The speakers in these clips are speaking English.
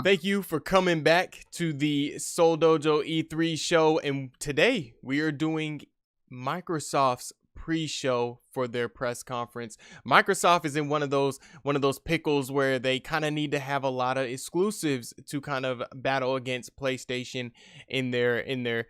Thank you for coming back to the Seoul Dojo E3 show. And today we are doing Microsoft's pre-show for their press conference. Microsoft is in one of those pickles where they kind of need to have a lot of exclusives to kind of battle against PlayStation in their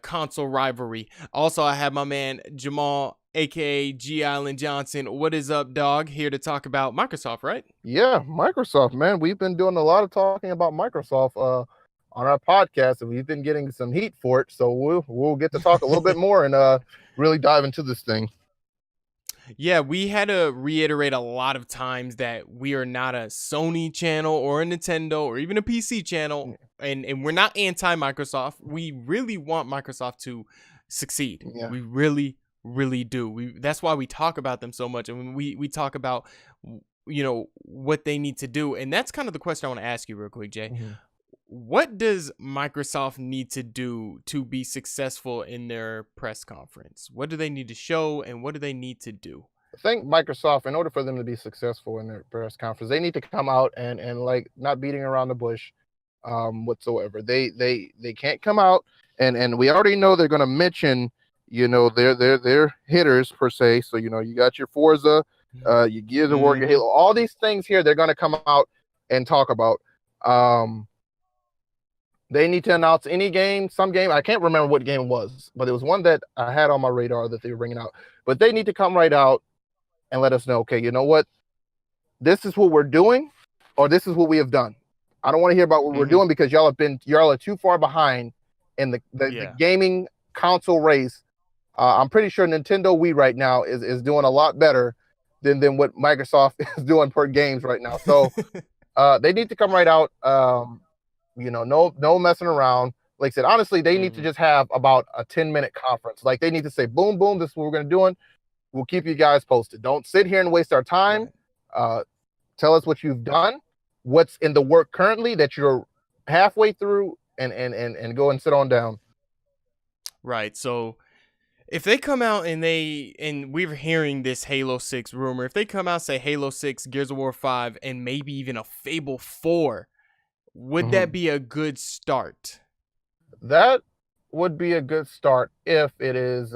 console rivalry. Also, I have my man Jamal, aka G Island Johnson. What is up, dog? Here to talk about Microsoft, right? Yeah, Microsoft, man. We've been doing a lot of talking about Microsoft on our podcast, and we've been getting some heat for it. So we'll get to talk a little bit more and really dive into this thing. Yeah, we had to reiterate a lot of times that we are not a Sony channel or a Nintendo or even a PC channel, and we're not anti-Microsoft. We really want Microsoft to succeed. Yeah. We really do. That's why we talk about them so much, and when we talk about, you know, what they need to do. And that's kind of the question I want to ask you real quick, Jay. Mm-hmm. What does Microsoft need to do to be successful in their press conference? What do they need to show, and what do they need to do? I think Microsoft, in order for them to be successful in their press conference, they need to come out and like not beating around the bush whatsoever. They can't come out and we already know they're going to mention, you know, their hitters per se. So, you know, you got your Forza, your Gears of War, your Halo, all these things here, they're going to come out and talk about. They need to announce some game. I can't remember what game it was, but it was one that I had on my radar that they were bringing out. But they need to come right out and let us know, okay, you know what? This is what we're doing, or this is what we have done. I don't want to hear about what we're doing because y'all are too far behind in the gaming console race. I'm pretty sure Nintendo Wii right now is doing a lot better than what Microsoft is doing per games right now. So they need to come right out. You know, no messing around. Like I said, honestly, they need to just have about a 10-minute conference. Like they need to say, boom, boom, this is what we're going to do. We'll keep you guys posted. Don't sit here and waste our time. Tell us what you've done, what's in the work currently that you're halfway through, and go and sit on down. Right. So if they come out and we're hearing this Halo 6 rumor, if they come out and say Halo 6, Gears of War 5, and maybe even a Fable 4, would that be a good start? That would be a good start if it is,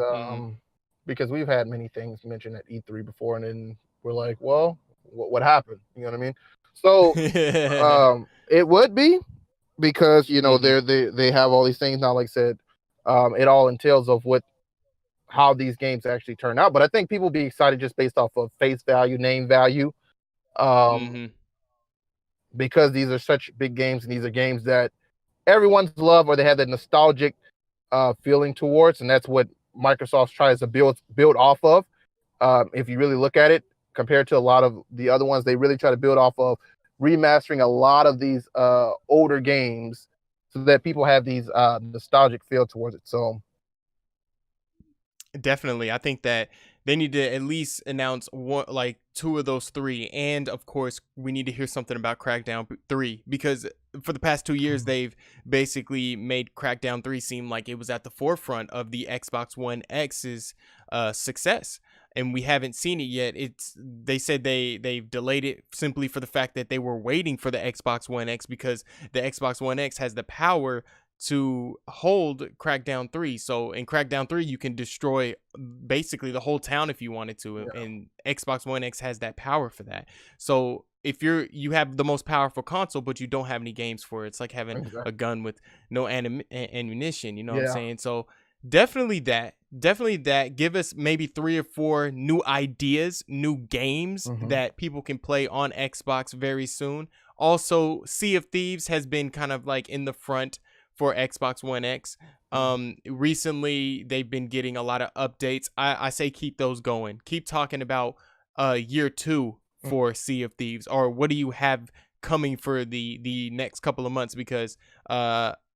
because we've had many things mentioned at E3 before, and then we're like, well, what happened? You know what I mean? So it would be, because, you know, they have all these things now. Like I said, it all entails of how these games actually turn out. But I think people will be excited just based off of face value, name value. Because these are such big games, and these are games that everyone's love, or they have that nostalgic feeling towards, and that's what Microsoft tries to build off of. If you really look at it, compared to a lot of the other ones, they really try to build off of remastering a lot of these older games so that people have these nostalgic feel towards it. So definitely, I think that they need to at least announce one, like 2 of those 3, and of course, we need to hear something about Crackdown 3, because for the past 2 years, they've basically made Crackdown 3 seem like it was at the forefront of the Xbox One X's success, and we haven't seen it yet. They said they've delayed it simply for the fact that they were waiting for the Xbox One X, because the Xbox One X has the power to hold Crackdown 3. So in Crackdown 3, you can destroy basically the whole town if you wanted to, and Xbox One X has that power for that. So if you have the most powerful console, but you don't have any games for it, it's like having a gun with no ammunition. You know what I'm saying? So definitely that. Give us maybe 3 or 4 new ideas, new games that people can play on Xbox very soon. Also, Sea of Thieves has been kind of like in the front for Xbox One X. Recently, they've been getting a lot of updates. I say keep those going. Keep talking about year 2 for Sea of Thieves, or what do you have coming for the next couple of months? Because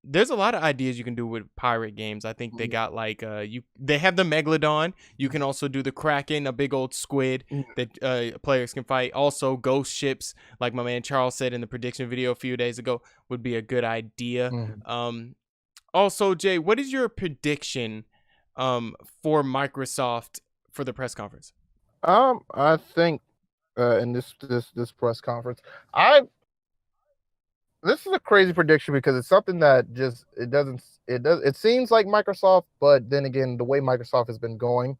there's a lot of ideas you can do with pirate games. I think they got like they have the Megalodon. You can also do the Kraken, a big old squid that players can fight. Also, ghost ships, like my man Charles said in the prediction video a few days ago, would be a good idea. Also, Jay, what is your prediction for Microsoft for the press conference? I think in this press conference, this is a crazy prediction because it's something that just it seems like Microsoft, but then again, the way Microsoft has been going,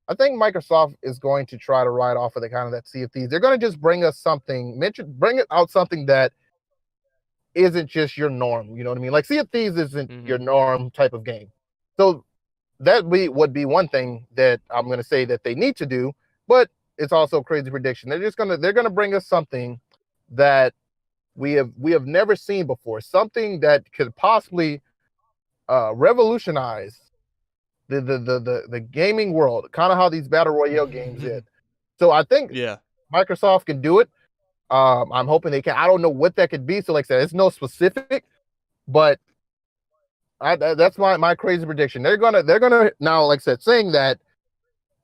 I think Microsoft is going to try to ride off of the kind of that Sea of Thieves. They're going to just bring us something, bring it out something that isn't just your norm. You know what I mean? Like Sea of Thieves isn't your norm type of game. So that would be one thing that I'm going to say that they need to do, but it's also a crazy prediction. They're going to bring us something that we have never seen before, something that could possibly revolutionize the gaming world, kind of how these battle royale games did. So I think Microsoft can do it. I'm hoping they can. I don't know what that could be. So like I said, it's no specific, but that's my crazy prediction. They're gonna now, like I said, saying that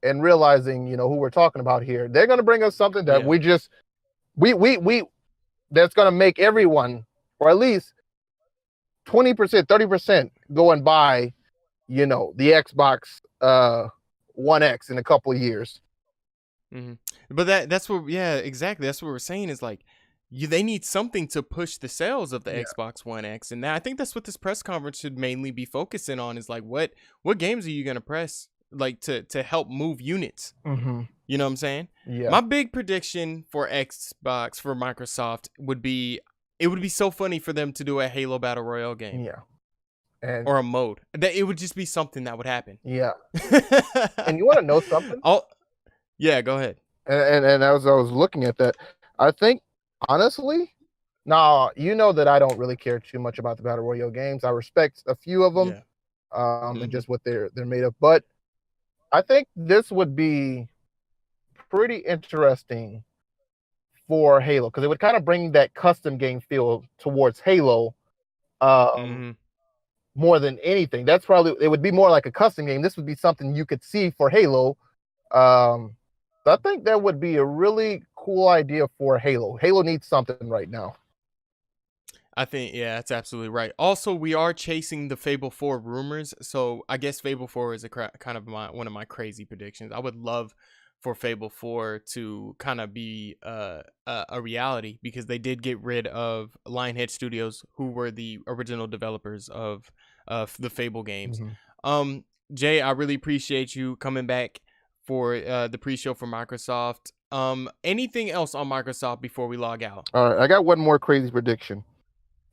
and realizing, who we're talking about here, they're gonna bring us something that we that's gonna make everyone, or at least 20%, 30% go and buy, the Xbox One X in a couple of years. But that's what, exactly. That's what we're saying is like, they need something to push the sales of the Xbox One X, and I think that's what this press conference should mainly be focusing on. Is like, what games are you gonna press like to help move units? You know what I'm saying? Yeah. My big prediction for Xbox, for Microsoft, would be, it would be so funny for them to do a Halo Battle Royale game. Yeah. Or a mode. That it would just be something that would happen. Yeah. And you want to know something? Yeah, go ahead. And as I was looking at that, I think, honestly, now, that I don't really care too much about the Battle Royale games. I respect a few of them, and just what they're made of. But I think this would be pretty interesting for Halo, because it would kind of bring that custom game feel towards Halo more than anything. That's probably, it would be more like a custom game. This would be something you could see for Halo. So I think that would be a really cool idea for Halo. Halo needs something right now. I think, that's absolutely right. Also, we are chasing the Fable 4 rumors, so I guess Fable 4 is kind of one of my crazy predictions. I would love for Fable 4 to kind of be a reality, because they did get rid of Lionhead Studios, who were the original developers of the Fable games. Jay, I really appreciate you coming back for the pre-show for Microsoft. Anything else on Microsoft before we log out? All right, I got one more crazy prediction.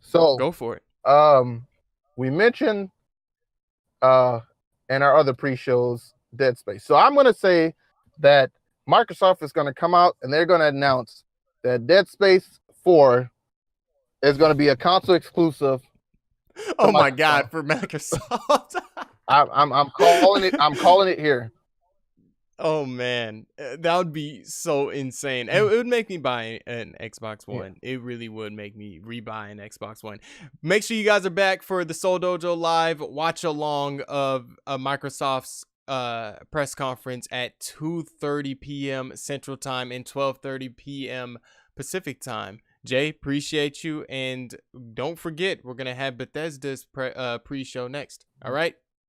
So go for it. We mentioned in our other pre-shows Dead Space. So I'm going to say that Microsoft is going to come out and they're going to announce that Dead Space 4 is going to be a console exclusive. Oh my God, for Microsoft. I'm calling it. I'm calling it here. Oh man, that would be so insane. It would make me buy an Xbox One. It really would make me rebuy an Xbox One. Make sure you guys are back for the Seoul Dojo live watch along of Microsoft's press conference at 2:30 p.m. Central Time and 12:30 p.m. Pacific Time. Jay, appreciate you, and don't forget, we're gonna have Bethesda's pre-show next. All right.